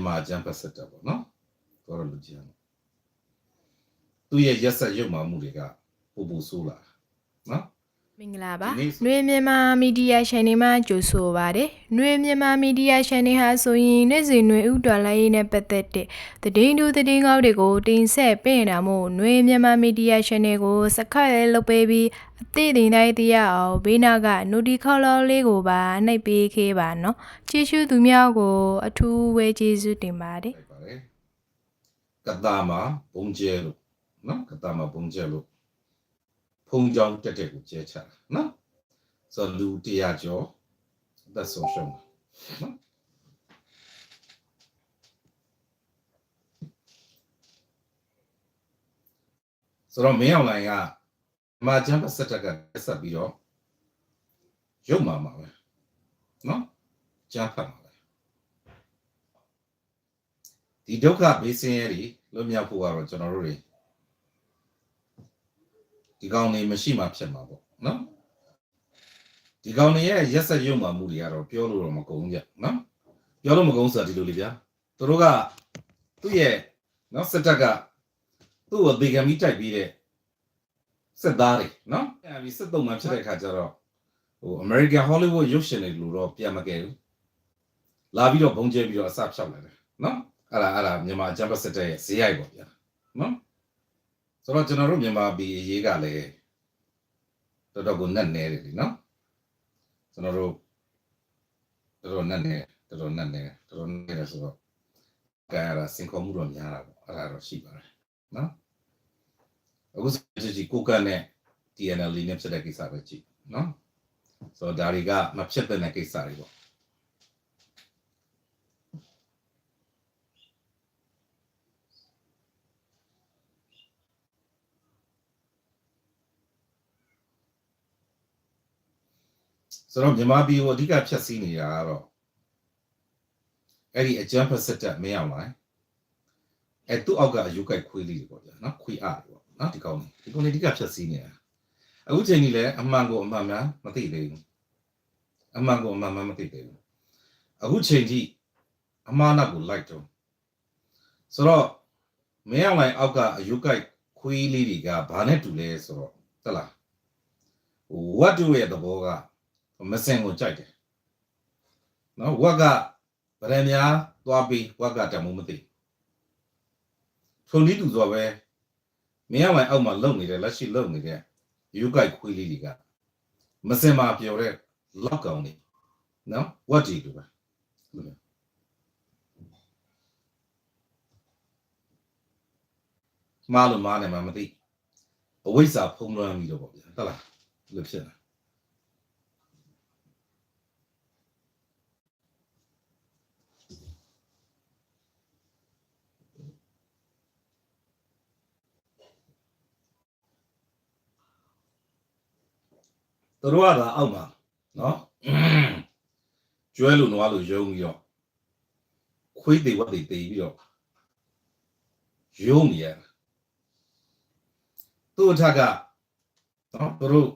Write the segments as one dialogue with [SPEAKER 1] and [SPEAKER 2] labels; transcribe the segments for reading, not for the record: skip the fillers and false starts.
[SPEAKER 1] မြန်မာကျန်းဖက်ဆက်တယ်ပေါ့နော်တော်တော်လူကြီးသူ့ရဲ့ရက်ဆက်ရုပ်မှမှုတွေကပူဆိုးလာနော်
[SPEAKER 2] မင်္ဂလာပါຫນွေမြန်မာမီဒီယာ channel မှာကြိုဆိုပါရစေຫນွေမြန်မာမီဒီယာ channel ဟာဆိုရင်နေ့စဉ်ຫນွေဥတော်လိုင်းရေးနဲ့ပတ်သက်တဲ့သတင်းတူသတင်းကောက်တွေကိုတင်ဆက်ပေးနေတာမို့ຫນွေမြန်မာမီဒီယာ channel ကို subscribe လုပ်ပေးပြီးအသည့်တင်တိုင်းတရားအောင်ဘေးနာက notification လေးကိုပါနှိပ်ပေးခဲ့ပါနော်ကျေးဇူးသူများကိုအထူးဝေကျေးဇူးတင်ပါတယ်
[SPEAKER 1] ကတာမှာဘုံကျဲလို့နော်ကတာမှာဘုံကျဲလို့ဖုံကြောင်တက်တဲ့ကိုကျဲချတာနော်ဆိုလူ100ကျော်သက်ဆုံးရှုံးနော်ဆိုတော့မင်းအောင်လိုင်ကမာချမ်းပတ်ဆက်တက်ကဆက်ပြီးတော့ရုပ်မှာပဲနော်ကြားဖတ်မှာပဲဒီဒုက္ခဘေးဆင်းရဲတွေလွတ်မြောက်ဖို့ကတော့ကျွန်တော်တို့တွေဒီကောင်နေမရှိမှဖြစ်မှာပေါ့နော်ဒီကောင်နေရဲ့ရက်ဆက်ရုံမှမှုတွေကတော့ပြောလို့တော့မကုန်ဘူးကြနော်ပြောလို့မကုန်ဆိုတာဒီလိုလေဗျာသူတို့ကသူ့ရဲ့နော်စက်တက်ကသူ့ကိုဒေဂမ်မီတိုက်ပြီးတဲ့စစ်သားတွေနော်အဲဒီစစ်တုံးမှဖြစ်တဲ့အခါကျတော့American Hollywood ရုပ်ရှင်တွေလို့တော့ပြန်မကဲဘူးလာပြီးတော့ဘုံကျဲပြီးတော့အစဖြောက်လာတယ်နော်အဲ့ဒါမြန်မာအကြမ်းဖက်စစ်တပ်ရဲ့ဇေယျိုက်ပေါ့ဗျာနော်ဆိုတော့ကျွန်တော်တို့မြန်မာပြည်အရေးကလည်းတော်တော်ကိုနက်နေတယ်လीနော်ကျွန်တော်တို့တော်တော်နက်နေဆိုတော့ကဲရတာစင်ခေါ်မှုတော့များတာပေါ့အဲ့ဒါတော့ရှိပါတယ်နော်အခုကြည့်ကိုကနဲ့ TNL နဲ့ဖြစ်တဲ့ကိစ္စပဲကြည့်နော်ဆိုတော့ဒါတွေကမဖြစ်တဲ့ကိစ္စတွေပေါ့ဆိုတော့မြန်မာပြည်ကိုအဓိကဖြတ်စည်းနေတာကတော့အဲ့ဒီအကြမ်းဖက်စစ်တပ်မင်းအောင်လိုက်အဲ့သူ့အောက်ကအယူကိုက်ခွေးလေးတွေပေါ့ဗျာနော်ခွေးအားတွေပေါ့နော်ဒီကောင်လေးအဓိကဖြတ်စည်းနေတာအခုချိန်ကြီးလည်းအမှန်ကိုအမှန်မှန်မသိသေးဘူးအမှန်ကိုအမှန်မှန်မသိသေးဘူးအခုချိန်ကြီးအမှားနောက်ကိုလိုက်တော့ဆိုတော့မင်းအောင်လိုက်အောက်ကအယူကိုက်ခွေးလေးတွေကဘာနဲ့တူလဲဆိုတော့ဟုတ်လားဝတ်တူရဲ့သဘောကမစင်ကိုကြိုက်တယ်နော်ဝက်ကဗရံများသွားပြီးဝက်ကတမိုးမသိထုံဒီတူဆိုပဲမင်းအောင်လိုက်အောက်မှာလုံနေတဲ့လက်ရှိလုံနေတဲ့ယူကိုက်ခွေးလေးတွေကမစင်မှာပြောတဲ့လောက်ကောင်နေနော်ဝတ်ကြည့်တူပဲမာလို့မားနေမှာမသိအဝိဇ္ဇာဖုံးလွှမ်းပြီးတော့ပေါ့ဗျာဟုတ်လားလို့ဖြစ်လာသူတို့ကသာအောက်မှာနော်ကျွဲလို့နွားလို့ယုံပြီးတော့ခွေးတွေဝတ်တွေတေးပြီးတော့ယုံနေရသူ့အထက်ကနော်သူတို့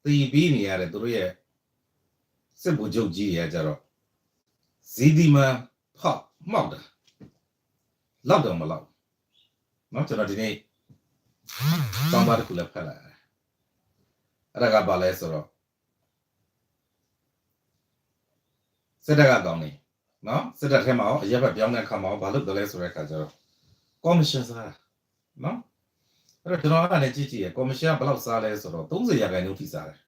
[SPEAKER 1] တေးပြီးနေရတယ်သူတို့ရဲ့စစ်ဗိုလ်ချုပ်ကြီးတွေကကြတော့ဇီဒီမန်ဖောက်မောက်တာလောက်တော့မလောက်နော်ကျွန်တော်ဒီနေ့တောင်းပါတစ်ခုလည်းဖတ်လိုက်အဲ့ဒါကဘာလဲဆိုတော့စစ်တပ်ကကောင်းနေနော်စစ်တပ်ထဲမှာရောအရက်ဘက်ပြောင်းတဲ့အခါမှာဘာလုပ်တယ်လဲဆိုတဲ့အခါကျတော့ကော်မရှင်စားတာနော်အဲ့တော့ကျွန်တော်ကလည်းကြည့်ရကော်မရှင်ကဘယ်လောက်စားလဲဆိုတော့30%ထိစားတယ်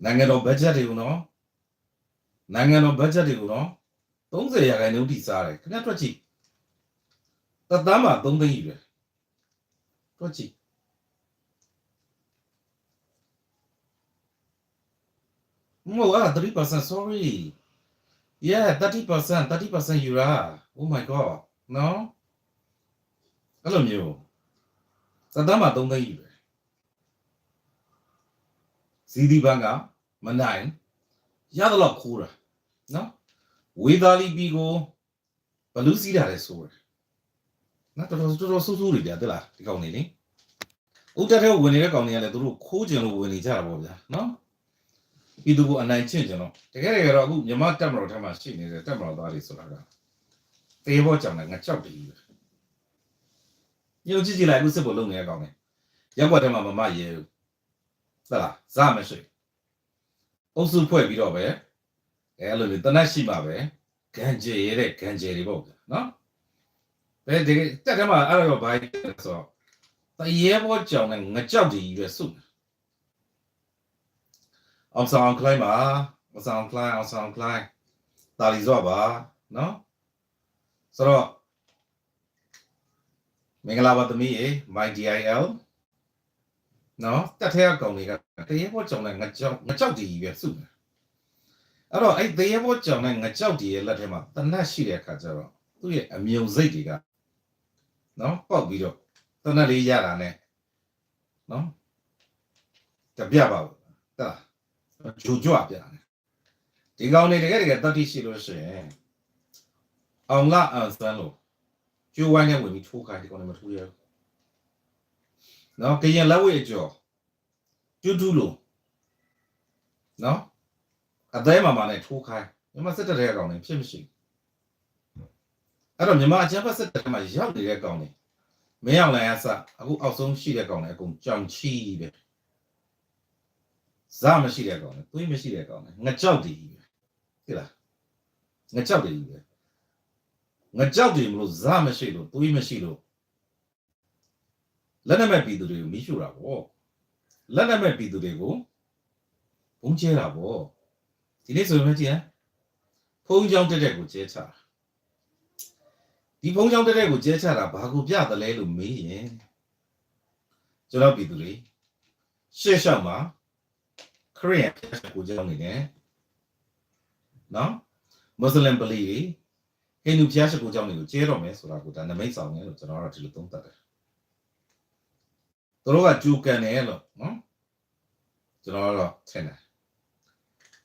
[SPEAKER 1] နိုင်ငံတော်ဘတ်ဂျက်တွေကိုနော်30%ထိစားတယ်ခင်ဗျားတွက်ကြည့်တသန်းမှာ3သိန်းကြီးပဲတွက်ကြည့်Oh, 3%, sorry. Yeah, 30% you are. Oh my god. No? အဲ့လိုမျိုးစက်တမ်းမှာ3သိန်းကြီးပဲစီဒီဘန်ကမနိုင်ရတော့ခိုးတာနော်ဝေသားလီပီကိုဘလူးစီးတာလဲဆိုတယ်နော်တော်ဆူဆူတွေပြတယ်လားဒီကောင်နေလေဥတက်တဲ့ဝင်နေတဲ့ကောင်တွေကလည်းသူတို့ခိုးကြင်လို့ဝင်နေကြတာပေါ့ဗျာနော်ပြည်သူကိုအနိုင်ကျင့်ကြတော့တကယ်တော့အခုမြမတက်မတော်ထဲမှာရှိနေတဲ့တက်မတော်သားတွေဆိုတာက တေဘောကြောင့်လည်းငါကြောက်တယ်ကြီးပဲညိုကြည့်ကြည့်လိုက်အခုစစ်ဖို့လုပ်နေရကောင်းတယ်ရက်ွက်ထဲမှာမရဲဘူးသလားဇာမရှိအုပ်စုဖွဲ့ပြီးတော့ပဲအဲ့လိုလေတနတ်ရှိမှာပဲဂန်ကျေရတဲ့ဂန်ကျေတွေပေါ့နော်ဘယ်ဒီတက်ထဲမှာအဲ့တော့ဘာဆိုတော့တရေဘောကြောင့်လည်းငါကြောက်တယ်ကြီးပဲစုအောင်ဆောင်ကလိုင်းမှာအောင်ဆောင်ကလိုင်းတာလီဇောပါနော်ဆိုတော့မင်္ဂလာပါသမီးရေ my DIL နော်တက်ထဲအကောင်တွေကတရေဘောကြောင့်လည်းငါကြောက်တယ်ကြီးပဲစုအဲ့တော့အဲ့တရေဘောကြောင့်လည်းငါကြောက်တယ်ရဲ့လက်ထဲမှာတနတ်ရှိတဲ့အခါကျတော့သူ့ရဲ့အမြုံစိတ်တွေကနော်ပေါက်ပြီးတော့တနတ်လေးရတာနဲ့နော်တပြပါဘူးတလားဂျိုကြွပြတယ်ဒီကောင်တွေတကယ်တတ်သိရှိလို့ရှိရင်အောင်လာအန်စမ်းလို့ကျိုးဝိုင်းနဲ့ဝင်ပြီးထိုးခိုင်းဒီကောင်တွေမထိုးရဘူးနော်ကရင်လက်ဝဲအကျော်တူတူလို့နော်အသေးမှနဲ့ထိုးခိုင်းမြန်မာစစ်တပ်တဲ့ကောင်တွေဖြစ်မရှိအဲ့တော့မြန်မာအကြမ်းဖက်စစ်တပ်မှာရောက်နေတဲ့ကောင်တွေမင်းအောင်လိုင်အစအခုအောက်ဆုံးရှိတဲ့ကောင်တွေအကုန်ကြောင်ချီပဲဇာမရှိတဲ့ကောင်တွေသွေးမရှိတဲ့ကောင်တွေငကြောက်တည်ကြီးပဲဟုတ်လားငကြောက်တည်ကြီးပဲငကြောက်တည်မလို့ဇာမရှိလို့သွေးမရှိလို့လက်နက်မဲ့ပြည်သူတွေကိုမိရှုတာပေါ့လက်နက်မဲ့ပြည်သူတွေကိုဘုံကျဲတာပေါ့ဒီနေ့ဆိုရင်ကြည့်ဖုံးချောင်းတက်ကိုကျဲချတာဒီဖုံးချောင်းတက်ကိုကျဲချတာဘာကိုပြသလဲလို့မေးရင်ကျွန်တော်ပြည်သူတွေရှေ့လျှောက်မှာခရစ်ယာန်ကိုကြောင်းနေတယ်နော်မွတ်စလင်ပလီတွေဟိန္ဒူဘုရားရှိခိုးကြောင်းတွေကိုကျဲတော့မယ်ဆိုတာကိုဒါနမိတ်ဆောင်တယ်လို့ကျွန်တော်တို့ဒီလိုသုံးသပ်တယ်သူတို့ကဂျူကန်တယ်လို့နော်ကျွန်တော်တော့ထင်တယ်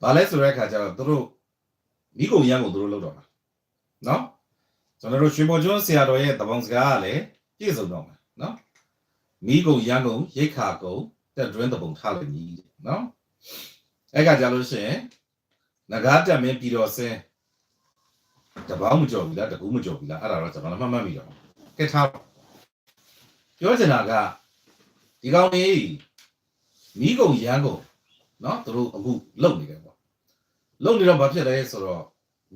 [SPEAKER 1] ဘာလဲဆိုတဲ့အခါကျတော့သူတို့မိကုန်ရန်ကိုသူတို့လောက်တော့မှာနော်ကျွန်တော်တို့ရွှေဘော်ကျွန်းဆရာတော်ရဲ့တပေါင်းစကားကလည်းပြည့်စုံတော့မှာနော်မိကုန်ရန်ကုန်ရိတ်ခါကုန်တက်တွင်းတပုံထားလိုက်ကြီးနော်အဲ့ကကြလို့ရှိရင်ငကားတက်မင်းပြည်တော်စင်းတပေါင်းမကြော်ဘူးလားတကူးမကြော်ဘူးလားအဲ့ဒါတော့ကျွန်တော်မှတ်မိတော့ကဲထားပြောချင်တာကဒီကောင်လေးမိကုန်ရန်ကုန်နော်သူတို့အခုလုံနေတယ်ပေါ့လုံနေတော့ဘာဖြစ်လဲဆိုတော့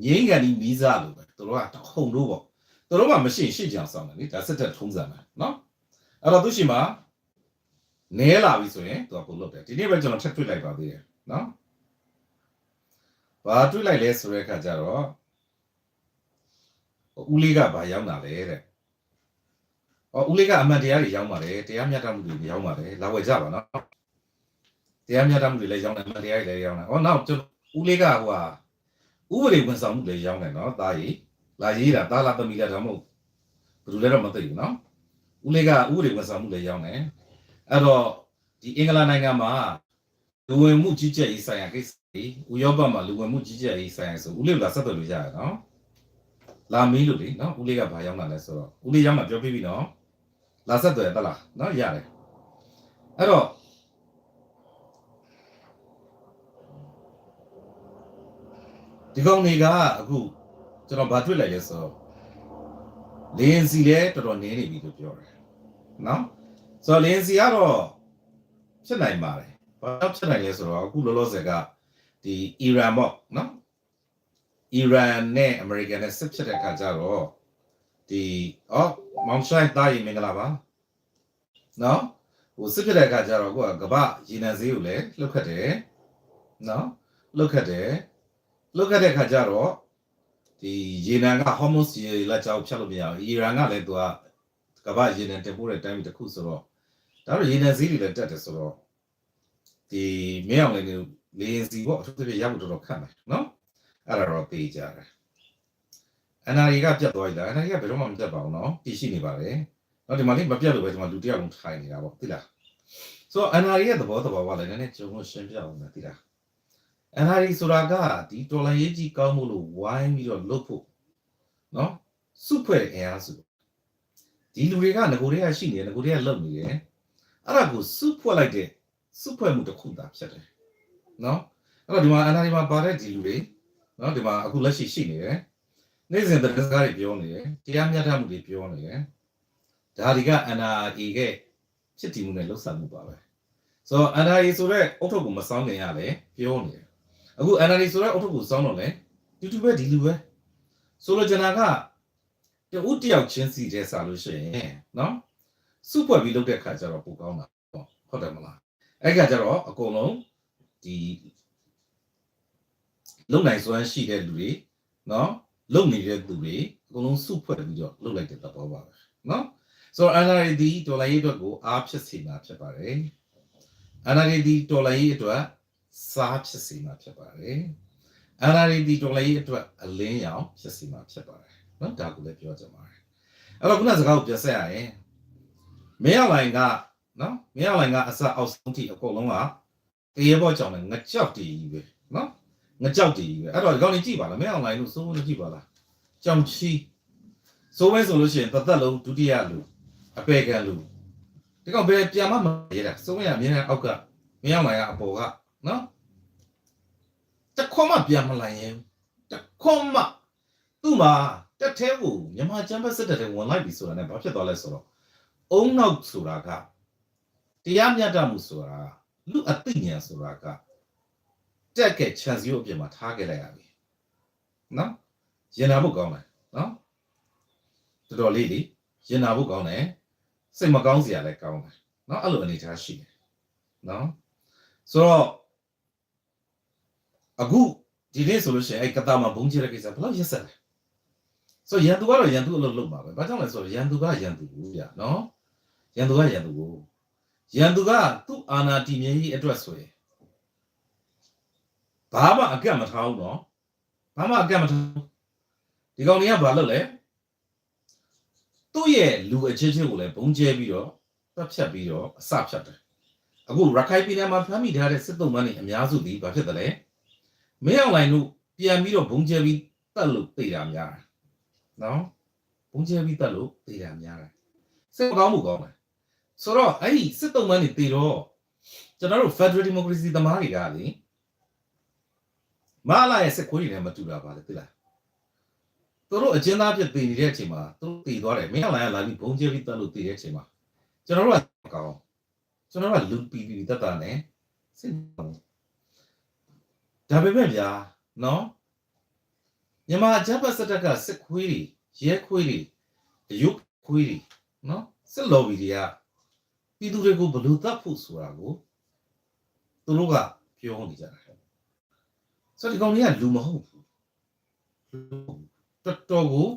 [SPEAKER 1] ငိမ့်ကန်ဒီမီးစားလို့ပဲသူတို့ကတခုံလို့ပေါ့သူတို့ကမရှိရှေ့ကြအောင်ဆောင်တယ်လေဒါစစ်တပ်ထုံးစံပဲနော်အဲ့တော့သူရှိမှာနဲလာပြီဆိုရင်သူကပုံလုပ်တယ်ဒီနေ့ပဲကျွန်တော်ထပ်တွေ့လိုက်ပါသေးတယ်နော်ဘာတွေ့လိုက်လဲဆိုတဲ့အခါကျတော့ဦးလေးကဘာရောက်လာလဲတဲ့ဦးလေးကအမှန်တရားတွေရောက်ပါတယ်တရားမျှတမှုတွေရောက်ပါတယ်လာဝယ်ကြပါနော်တရားမျှတမှုတွေလည်းရောက်တယ်အမှန်တရားတွေလည်းရောက်တယ်နောက်ကျွန်တော်ဦးလေးကဟိုဟာဥပဒေဝန်ဆောင်မှုလည်းရောက်တယ်နော်တာကြီးလာရေးတာတာလာသမီးလာဒါမဟုတ်ဘယ်လိုလဲတော့မသိဘူးနော်ဦးလေးကဥပဒေဝန်ဆောင်မှုလည်းရောက်တယ်အဲ့တော့ဒီအင်္ဂလန်နိုင်ငံမှာလူဝင်မှုကြီးကြပ်ရေးဆိုင်ရာကိစ္စတွေဥရောပမှာလူဝင်မှုကြီးကြပ်ရေးဆိုင်ရာဆိုဦးလေးကဆက်သွယ်လို့ရတယ်နော်လာမီးလို့လေနော်ဦးလေးကဘာရောက်လာလဲဆိုတော့ဦးလေးရောက်မှပြောပြပြီနော်လာဆက်သွယ်တက်လားနော်ရတယ်အဲ့တော့ဒီကောင်တွေကအခုကျွန်တော်ဗာတွေ့လိုက်လဲဆိုတော့လင်းစီလဲတော်တော်နင်းနေပြီလို့ပြောတယ်နော်ဆိုတော့လင်းစီကတော့ဖြစ်နိုင်ပါတယ်ဘာဖြစ်နိုင်လဲဆိုတော့အခုလောလောဆယ်ကဒီအီရန်ပေါ့နော်အီရန်နဲ့အမေရိကန်နဲ့စစ်ဖြစ်တဲ့အခါကျတော့ဒီမောင်ဆိုင်သားရင်မင်္ဂလာပါနော်ဟိုစစ်ဖြစ်တဲ့အခါကျတော့ကိုကကမ္ဘာရေနံဈေးကိုလည်းလှုပ်ခတ်တယ်နော်လှုပ်ခတ်တဲ့အခါကျတော့ဒီရေနံကဟော်မုန်းစီလက်ကြောက်ဖြတ်လို့မရဘူးအီရန်ကလည်းသူကကမ္ဘာရေနံတင်ပို့တဲ့တိုင်းပြည်တစ်ခုဆိုတော့ဒါတော့ရေနံဈေးတွေလည်းတက်တယ်ဆိုတော့ဒီမင်းအောင်လည်းလေရင်စီပေါ့အထူးသဖြင့်ရဖို့တော်တော်ခက်တယ်နော်အဲ့ဒါတော့သိကြတယ်NRA ကပြတ်သွားပြီလားNRA ကဘယ်တော့မှမပြတ်ပါဘူးနော်တည်ရှိနေပါတယ်နော်ဒီမှာလေးမပြတ်လို့ပဲဒီမှာလူတယောက်လုံးထိုင်နေတာပေါ့သိလားဆိုတော့ NRA ရဲ့သဘောကလည်းနည်းနည်းကြုံလို့ရှင်းပြအောင်မယ်သိလား NRA ဆိုတာကဒီတော်လိုင်းရေးကြီးကောင်းမှုလို့ဝိုင်းပြီးတော့လုပ်ဖို့နော်စုဖွဲ့အင်အားစုဒီလူတွေကငကိုတွေကရှိနေတယ်ငကိုတွေကလုပ်နေတယ်အဲ့ဒါကိုစုဖွဲ့လိုက်တဲ့စုဖွဲ့မှုတစ်ခုသာဖြစ်တယ်နော်အဲ့တော့ဒီမှာ NRA မှာပါတဲ့ဒီလူတွေနော်ဒီမှာအခုလက်ရှိနေတယ် နေ့စဉ်သတင်းစကားတွေပြောနေတယ်တရားမျှတမှုတွေပြောနေတယ်ဒါတွေက NRA ကဖြစ်တည်မှုနဲ့လှုပ်ဆောင်မှုပါပဲဆိုတော့ NRA ဆိုတဲ့အုတ်ထုတ်ကိုမစောင်းခင်ရလဲပြောနေတယ်အခု NRA ဆိုတဲ့အုတ်ထုတ်ကိုစောင်းတော့လဲတူတူပဲဒီလူပဲဆိုလိုချင်တာကတူတယောက်ချင်းစီတဲ့စားလို့ရှိရင်နော်စုပွက်ပြီးလုပ်တဲ့ခါကျတော့ပိုကောင်းတာဟုတ်တယ်မလားအဲ့ခါကျတော့အကုန်လုံးဒီလုံနိုင်စွမ်းရှိတဲ့လူတွေနော်လုံနေတဲ့သူတွေအကုန်လုံးစုဖွဲ့ပြီးတော့လုပ်လိုက်တဲ့သဘောပါပဲနော်ဆိုတော့ NRA ဒီဒေါ်လာရေးအတွက်ကိုအားဖြစ်စေမှာဖြစ်ပါတယ် NRA ဒီဒေါ်လာရေးအတွက်စားဖြစ်စေမှာဖြစ်ပါတယ် NRA ဒီဒေါ်လာရေးအတွက်အလင်းရောင်ဖြစ်စေမှာဖြစ်ပါတယ်နော်ဒါကိုလည်းပြောကြပါမယ်အဲ့တော့ခုနစကားကိုပြန်ဆက်ရရင်မင်းအောင်လိုင်ကနော်မင်းအောင်လိုင်ကအစအောက်ဆုံးထိအကုန်လုံးကတရေဘောကြောင့်လည်းငကြောက်တည်ကြီးပဲနော်ငကြောက်တည်ကြီးပဲအဲ့တော့ဒီကောင်လေးကြည့်ပါလားမင်းအောင်လိုင်လို့စိုးလို့ကြည့်ပါလားကြောင်ချီစိုးမဲဆိုလို့ရှိရင်တစ်သက်လုံးဒုတိယလူအပေခံလူဒီကောင်ပဲပြန်မရဲတာစိုးမဲကအမြင်နဲ့အောက်ကမင်းအောင်လိုင်ကအပေါ်ကနော်တခွန်မပြန်မလိုက်ရင်တခွန်မသူ့မှာတက်သေးကိုမြန်မာချမ်းဘတ်စစ်တဲ့ဝင်လိုက်ပြီဆိုတာ ਨੇ ဘာဖြစ်သွားလဲဆိုတော့အုံနောက်ဆိုတာကတရားမျှတမှုဆိုတာလူအသိဉာဏ်ဆိုတာကတက်ကဲ chance ရုပ်အပြင်မှာထားခဲ့လိုက်ရပြီနော်ရင်နာဖို့ကောင်းတယ်နော်တော်တော်လေးရင်နာဖို့ကောင်းတယ်စိတ်မကောင်းစရာလည်းကောင်းတယ်နော်အဲ့လိုအနေထားရှိတယ်နော်ဆိုတော့အခုဒီနေ့ဆိုလို့ရှိရင်အဲ့ကတာမှာဘုံကျတဲ့ကိစ္စဘယ်လောက်ရက်ဆက်လဲဆိုရန်သူကတော့ရန်သူအလုပ်လုပ်မှာပဲဘာကြောင့်လဲဆိုတော့ရန်သူကရန်သူကိုဗျာနော်ရန်သူကရန်သူကိုရန်သူကသူ့အာဏာတည်မြဲရေးအတွက်ဆိုရင်ဘာမှအကန့်မထားဘူးနော်ဘာမှအကန့်မထားဒီကောင်တွေကဘာလုပ်လဲသူ့ရဲ့လူအချင်းချင်းကိုလည်းဘုံကျဲပြီးတော့တပ်ဖြတ်ပြီးတော့အစဖြတ်တယ်အခုရခိုင်ပြည်နယ်မှာဖမ်းမိထားတဲ့စစ်သုံးပန်းတွေအများစုဒီဘာဖြစ်တယ်လဲမင်းအောင်လိုင်တို့ပြန်ပြီးတော့ဘုံကျဲပြီးတတ်လို့သိတာများတယ်နော်ဘုံကျဲပြီးတတ်လို့သိတာများတယ်စိတ်ကောင်းမှုကောင်းတယ်ဆိုတော့အဲ့ဒီစစ်သုံးပန်းတွေတည်တော့ကျွန်တော်တို့ Federal Democracy သမားတွေကလေမလာရဲ့စစ်ခွေးတွေနဲ့မတူတာပါလေသိလားသူတို့အကျဉ်းသားဖြစ်တည်နေတဲ့အချိန်မှာသူတို့တည်သွားတယ်မင်းအောင်လိုင်ကလာပြီးဘုံကျဲပြီးတတ်လို့တည်တဲ့အချိန်မှာကျွန်တော်တို့ကကောင်းကျွန်တော်တို့ကလူပီပီတတ်တာနဲ့စစ်ဒါပေမဲ့ဗျာနော်မြန်မာဂျပန်စတက်ကစစ်ခွေးတွေရဲခွေးတွေရုပ်ခွေးတွေနော်စစ်လော်ဘီတွေကပြည်သူတွေကိုဘယ်လိုတတ်ဖို့ဆိုတာကိုသူတို့ကပြောနေကြတာဆိုတော့ဒီကောင်ကြီးကလူမဟုတ်ဘူးတော်တော်ကို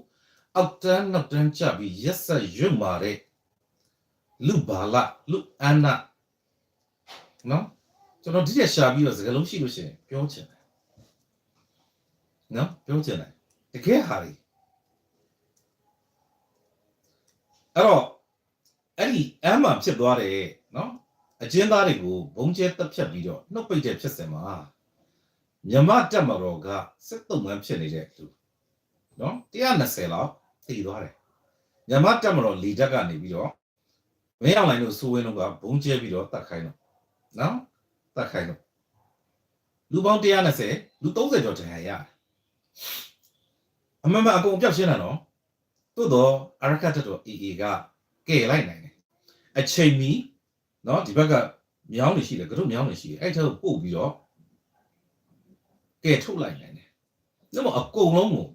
[SPEAKER 1] အောက်တန်းနောက်တန်းချပြီးရက်ဆက်ရွတ်မာတဲ့လူဘာလာလူအန်နာနော်ကျွန်တော်ဒီရက်ရှာပြီးတော့စကားလုံးရှိလို့ရှိရင်ပြောချင်တယ်နော်ပြောချင်တယ်တကယ်ဟာလေအဲ့တော့အဲ့ဒီအမ်းမှာဖြစ်သွားတယ်နော်အကျဉ်းသားတွေကိုဘုံကျဲတက်ဖြတ်ပြီးတော့နှုတ်ပိတ်တဲ့ဖြစ်စဉ်မှာမြမတက်မတော်ကစစ်တုံးမှန်းဖြစ်နေတဲ့သူနော်120လောက်တည်သွားတယ်မြမတက်မတော်လီတက်ကနေပြီးတော့မင်းအောင်လိုင်တို့စိုးဝင်းတို့ကဘုံကျဲပြီးတော့တတ်ခိုင်းတော့နော်တတ်ခိုင်းတော့လူပေါင်း120လူ30ကျော်တန်ရရတယ်အမှန်မှန်အကုန်ပြောက်ရှင်းတာနော်သို့တော့အရကတ်တော် AA ကကဲလိုက်နိုင်တယ်အချိန်မီနော်ဒီဘက်ကမြောင်းနေရှိတယ်ကတော့မြောင်းနေရှိတယ်အဲ့ထက်ပို့ပြီးတော့ကဲထုတ်လိုက်နိုင်တယ်ဒါမှအကုန်လုံးကို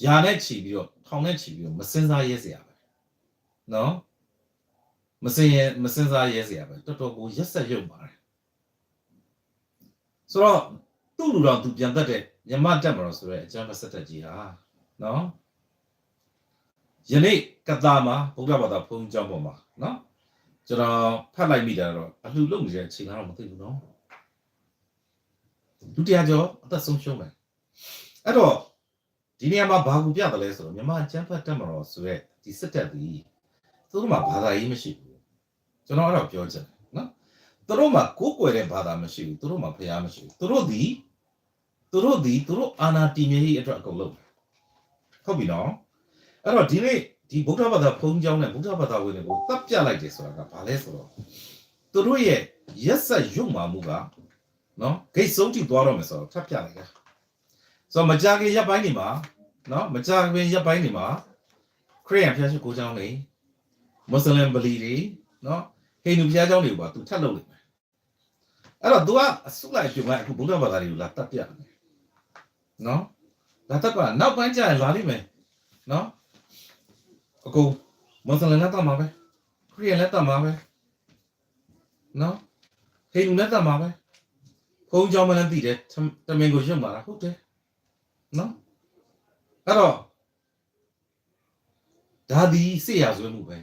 [SPEAKER 1] ယာနဲ့ချီပြီးတော့ထောင်နဲ့ချီပြီးတော့မစင်စားရဲစရာပဲနော်မစင်စားရဲစရာပဲတော်တော်ကိုရက်ဆက်ရုပ်ပါတယ်ဆိုတော့သူ့လူတော်သူပြန်တတ်တဲ့မြမတက်မလို့ဆိုရဲအကျမ်းမဆက်တက်ကြီးဟာနော်ယနေ့ကတာမှာဗုဒ္ဓဘာသာဘုန်းကြီးကျောင်းပေါ်မှာနော်ကျွန်တော်ဖတ်လိုက်မိတာတော့အလှလုပ်နေတဲ့အချိန်ကတော့မသိဘူးနော်ဒုတိယကျော်အသက်ဆုံးရှုံးတယ်အဲ့တော့ဒီနေရာမှာဘာကိုပြတယ်လဲဆိုတော့မြမကျမ်းဖတ်တက်မလို့ဆိုရဲဒီစစ်တပ်ဒီသူတို့မှာဘာသာရေးမရှိဘူးကျွန်တော်အဲ့တော့ပြောချင်တယ်နော်သူတို့မှာကိုးကွယ်တဲ့ဘာသာမရှိဘူးသူတို့မှာဖျားမရှိဘူးသူတို့အာနာတီမြေကြီးအတွက်အကုန်လုံးဟုတ်ပြီနော်အဲ့တော့ဒီနေ့ဒီဗုဒ္ဓဘာသာဘုန်းကြီးကျောင်းနဲ့ဗုဒ္ဓဘာသာဝင်တွေကိုတပ်ပြလိုက်တယ်ဆိုတာကဘာလဲဆိုတော့သူတို့ရဲ့ရက်ဆက်ရုံမာမှုကနော်ဂိတ်ဆုံးထိသွားတော့မယ်ဆိုတော့ထပ်ပြလိုက်တာဆိုတော့မကြခင်ရပ်ပိုင်းနေမှာ နော်မကြခင်ရပ်ပိုင်းနေမှာခရစ်ယာန်ဖျားရှိကိုเจ้าနေမွတ်စလင်ဗလီတွေနော်ဟိန္ဒူဖျားเจ้าတွေပါသူထပ်လုပ်လိမ့်မယ်အဲ့တော့ तू ကအစုလိုက်ပြုံလိုက်အခုဗုဒ္ဓဘာသာတွေကိုလာတတ်ပြတယ်နော်လာတတ်ပါနောက်ပိုင်းကျရင်လာလိမ့်မယ်နော်အကုန်မွတ်စလင်လက်တတ်မှာပဲခရစ်ယာန်လက်တတ်မှာပဲနော်ဟိန္ဒူလက်တတ်မှာပဲဘုန်းကြောင်းမလည်းသိတယ်တမင်ကိုရုပ်မှာလားဟုတ်တယ်နော်အဲ့တော့ဒါဒီစေရဆွေးမှုပဲ